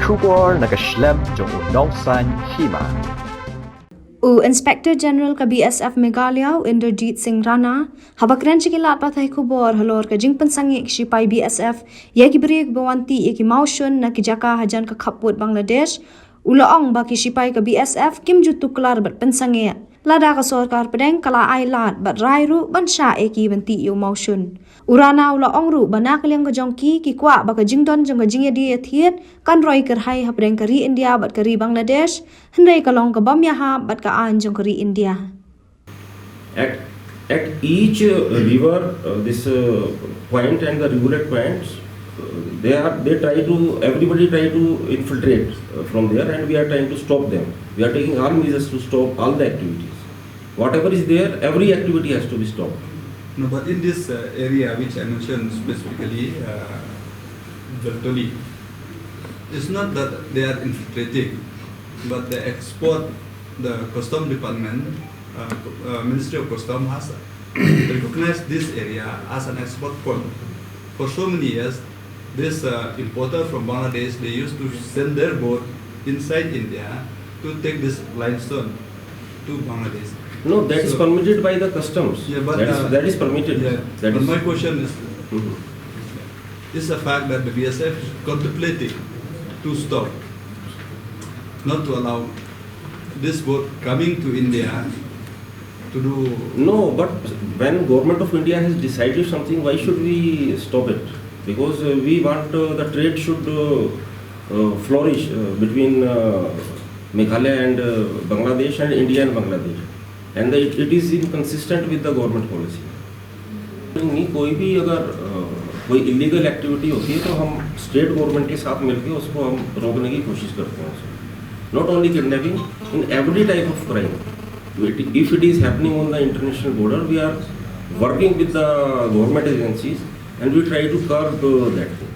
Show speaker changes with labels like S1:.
S1: Shubor nakaslem jong Mawshun Hima.
S2: Inspector General ka BSF Meghalaya Inderjeet Singh Rana habakran chikilat pathai khubor halor ka jing Pynsangeh sipai BSF yaki brig bawanti yaki Mawshun na kijaka hajan ka Khappud Bangladesh ulaong baki sipai ka BSF kim jutu klar bat Pynsangeh lada ka sarkar pedeng kala ai lat bat rairu bansha eki banti yu Mawshun urana ulaong ru banak liang ka jongki ki kwa baka jingdon jong ka jingyadi athiet kan roi kerhai hapdeng kari India bat kari Bangladesh hendai kalong ka bamyaha bat ka an jong kari India.
S3: At each river, this point and the rivulet points, everybody try to infiltrate from there, and we are trying to stop them. We are taking all measures to stop all the activities. Whatever is there, every activity has to be stopped.
S4: No, but in this area which I mentioned specifically, Jaltoli, it's not that they are infiltrating, but the custom department, Ministry of Custom has recognized this area as an export point. For so many years, this importer from Bangladesh, they used to send their boat inside India to take this limestone to Bangladesh.
S3: No, that is permitted by the customs.
S4: Yeah, but
S3: that is permitted.
S4: Yeah,
S3: That
S4: but
S3: is,
S4: my question is the fact that the BSF is contemplating to stop, not to allow this boat coming to India to do.
S3: No, but when government of India has decided something, why should we stop it? Because we want the trade should flourish between Meghalaya and Bangladesh and India and Bangladesh. And it is inconsistent with the government policy. कोई भी अगर कोई illegal activity होती है तो हम state government के साथ मिलकर उसको हम रोकने की कोशिश करते हैं. Not only kidnapping, in every type of crime. If it is happening on the international border, we are working with the government agencies and we try to curb that thing.